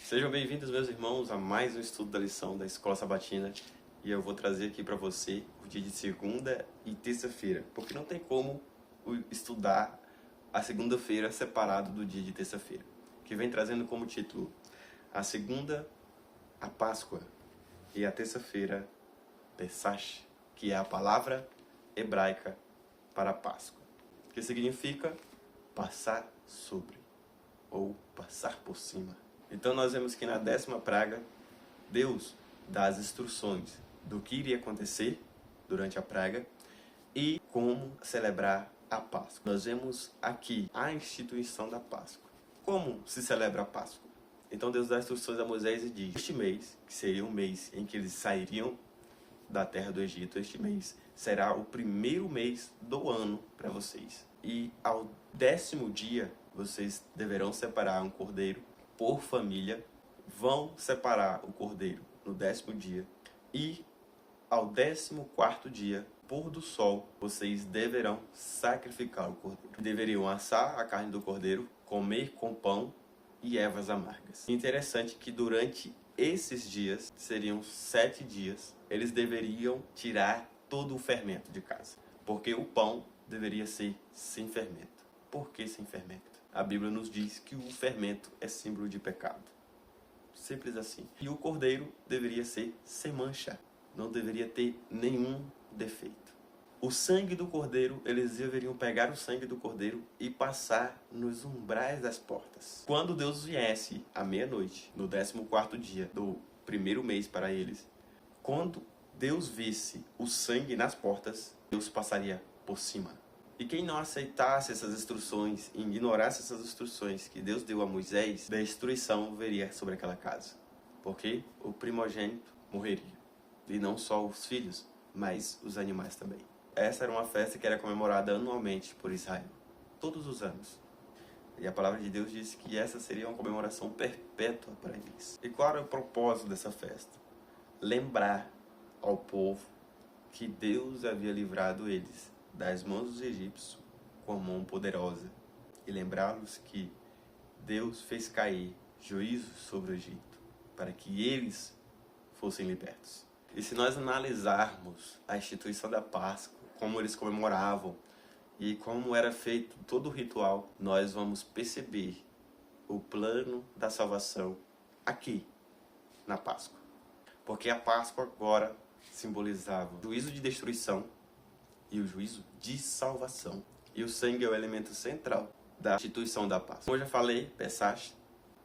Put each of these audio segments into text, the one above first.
Sejam bem-vindos, meus irmãos, a mais um estudo da lição da Escola Sabatina. E eu vou trazer aqui para você o dia de segunda e terça-feira, porque não tem como estudar a segunda-feira separado do dia de terça-feira, que vem trazendo como título a segunda, a Páscoa, e a terça-feira, Pesach, que é a palavra hebraica para Páscoa, que significa passar sobre, ou passar por cima. Então nós vemos que na 10ª praga, Deus dá as instruções do que iria acontecer durante a praga e como celebrar a Páscoa. Nós vemos aqui a instituição da Páscoa. Como se celebra a Páscoa? Então Deus dá instruções a Moisés e diz: este mês, que seria o mês em que eles sairiam da terra do Egito, este mês será o primeiro mês do ano para vocês. E ao 10º dia, vocês deverão separar um cordeiro por família, vão separar o cordeiro no 10º dia, e ao 14º dia, pôr do sol, vocês deverão sacrificar o cordeiro. Deveriam assar a carne do cordeiro, comer com pão e ervas amargas. Interessante que durante esses dias, seriam 7 dias, eles deveriam tirar todo o fermento de casa, porque o pão deveria ser sem fermento. Por que sem fermento? A Bíblia nos diz que o fermento é símbolo de pecado. Simples assim. E o cordeiro deveria ser sem mancha. Não deveria ter nenhum defeito. O sangue do cordeiro, eles deveriam pegar o sangue do cordeiro e passar nos umbrais das portas. Quando Deus viesse à meia-noite, no 14º dia do primeiro mês para eles, quando Deus visse o sangue nas portas, Deus passaria por cima. E quem não aceitasse essas instruções, ignorasse essas instruções que Deus deu a Moisés, destruição viria sobre aquela casa. Porque o primogênito morreria. E não só os filhos, mas os animais também. Essa era uma festa que era comemorada anualmente por Israel. Todos os anos. E a palavra de Deus diz que essa seria uma comemoração perpétua para eles. E qual era o propósito dessa festa? Lembrar ao povo que Deus havia livrado eles das mãos dos egípcios com a mão poderosa, e lembrá-los que Deus fez cair juízo sobre o Egito para que eles fossem libertos. E se nós analisarmos a instituição da Páscoa, como eles comemoravam e como era feito todo o ritual, nós vamos perceber o plano da salvação aqui na Páscoa. Porque a Páscoa agora simbolizava o juízo de destruição e o juízo de salvação. E o sangue é o elemento central da instituição da Páscoa. Como eu já falei, Pesach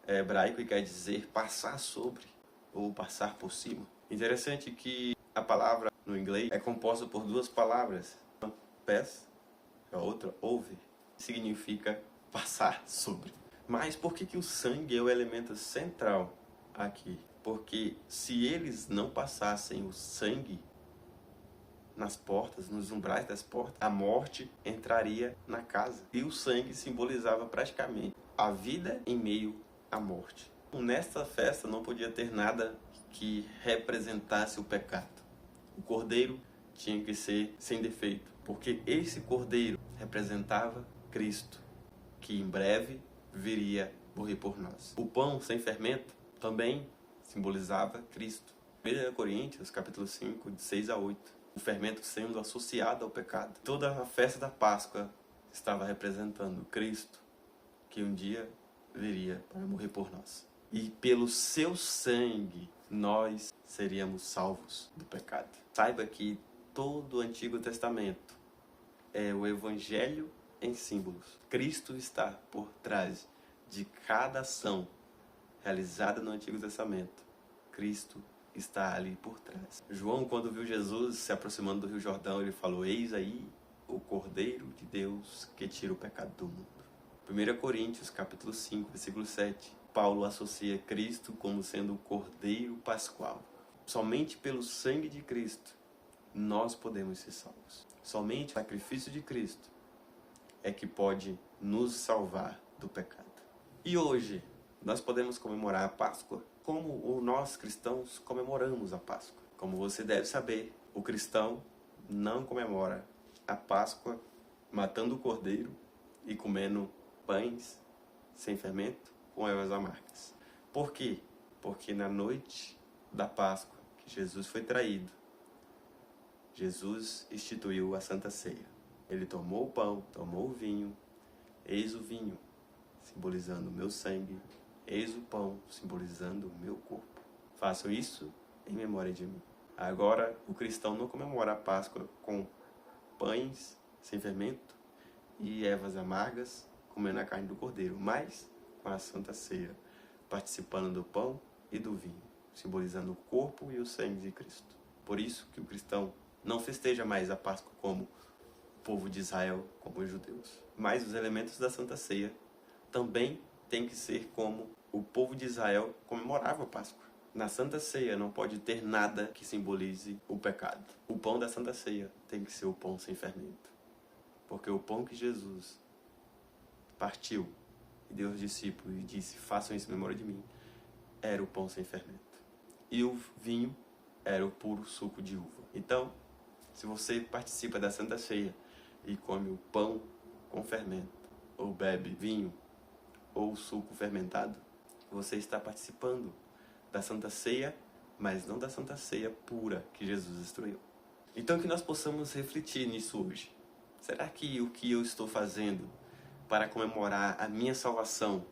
é hebraico e quer dizer passar sobre ou passar por cima. Interessante que a palavra no inglês é composta por duas palavras. Uma, pass, a outra, over, significa passar sobre. Mas por que o sangue é o elemento central aqui? Porque se eles não passassem o sangue nas portas, nos umbrais das portas, a morte entraria na casa. E o sangue simbolizava praticamente a vida em meio à morte. Nesta festa não podia ter nada que representasse o pecado. O cordeiro tinha que ser sem defeito, porque esse cordeiro representava Cristo, que em breve viria morrer por nós. O pão sem fermento também simbolizava Cristo. 1 Coríntios, capítulo 5, de 6 a 8. O fermento sendo associado ao pecado. Toda a festa da Páscoa estava representando Cristo, que um dia viria para morrer por nós. E pelo seu sangue, nós seríamos salvos do pecado. Saiba que todo o Antigo Testamento é o Evangelho em símbolos. Cristo está por trás de cada ação realizada no Antigo Testamento. Cristo está ali por trás. João, quando viu Jesus se aproximando do Rio Jordão, ele falou: eis aí o Cordeiro de Deus que tira o pecado do mundo. 1 Coríntios, capítulo 5, versículo 7. Paulo associa Cristo como sendo o Cordeiro Pascual. Somente pelo sangue de Cristo nós podemos ser salvos. Somente o sacrifício de Cristo é que pode nos salvar do pecado. E hoje nós podemos comemorar a Páscoa como nós cristãos comemoramos a Páscoa. Como você deve saber, o cristão não comemora a Páscoa matando o cordeiro e comendo pães sem fermento com ervas amargas. Por quê? Porque na noite da Páscoa, que Jesus foi traído, Jesus instituiu a Santa Ceia. Ele tomou o pão, tomou o vinho, eis o vinho, simbolizando o meu sangue, eis o pão, simbolizando o meu corpo. Façam isso em memória de mim. Agora, o cristão não comemora a Páscoa com pães sem fermento e ervas amargas, comendo a carne do cordeiro, mas com a Santa Ceia, participando do pão e do vinho, simbolizando o corpo e o sangue de Cristo. Por isso que o cristão não festeja mais a Páscoa como o povo de Israel, como os judeus. Mas os elementos da Santa Ceia também têm que ser como o povo de Israel comemorava a Páscoa. Na Santa Ceia não pode ter nada que simbolize o pecado. O pão da Santa Ceia tem que ser o pão sem fermento. Porque o pão que Jesus partiu e deu aos discípulos e disse, façam isso em memória de mim, era o pão sem fermento. E o vinho era o puro suco de uva. Então, se você participa da Santa Ceia e come o pão com fermento, ou bebe vinho, ou suco fermentado, você está participando da Santa Ceia, mas não da Santa Ceia pura que Jesus instruiu. Então que nós possamos refletir nisso hoje. Será que o que eu estou fazendo para comemorar a minha salvação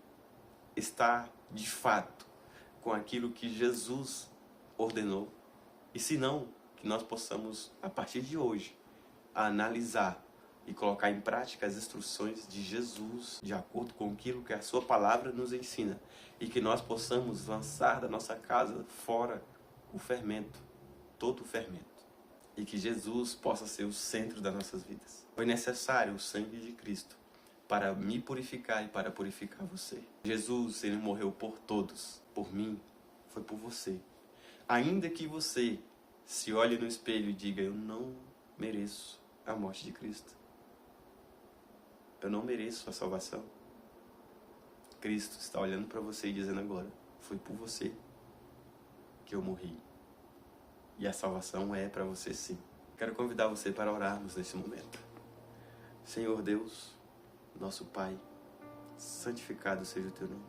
está, de fato, com aquilo que Jesus ordenou? E se não, que nós possamos, a partir de hoje, analisar e colocar em prática as instruções de Jesus, de acordo com aquilo que a sua palavra nos ensina, e que nós possamos lançar da nossa casa fora o fermento, todo o fermento, e que Jesus possa ser o centro das nossas vidas. Foi necessário o sangue de Cristo para me purificar e para purificar você. Jesus, ele morreu por todos, por mim, foi por você. Ainda que você se olhe no espelho e diga, eu não mereço a morte de Cristo. Eu não mereço a salvação. Cristo está olhando para você e dizendo agora, foi por você que eu morri. E a salvação é para você sim. Quero convidar você para orarmos nesse momento. Senhor Deus, nosso Pai, santificado seja o teu nome.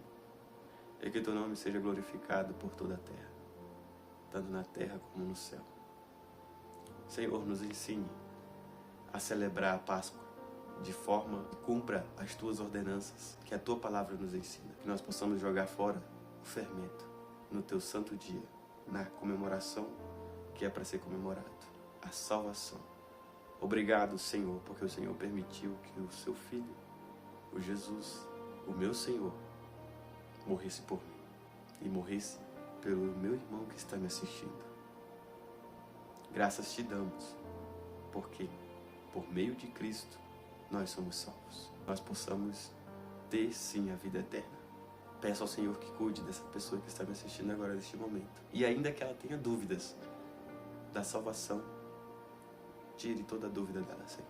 E que teu nome seja glorificado por toda a terra, tanto na terra como no céu. Senhor, nos ensine a celebrar a Páscoa de forma que cumpra as tuas ordenanças, que a tua palavra nos ensina, que nós possamos jogar fora o fermento no teu santo dia, na comemoração que é para ser comemorado, a salvação. Obrigado, Senhor, porque o Senhor permitiu que o seu Filho, o Jesus, o meu Senhor, morresse por mim e morresse pelo meu irmão que está me assistindo. Graças te damos, porque por meio de Cristo nós somos salvos. Nós possamos ter sim a vida eterna. Peço ao Senhor que cuide dessa pessoa que está me assistindo agora neste momento. E ainda que ela tenha dúvidas da salvação, tire toda a dúvida dela, Senhor.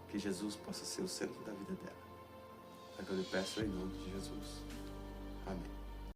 Que Jesus possa ser o centro da vida dela. É o que eu lhe peço em nome de Jesus. Amém.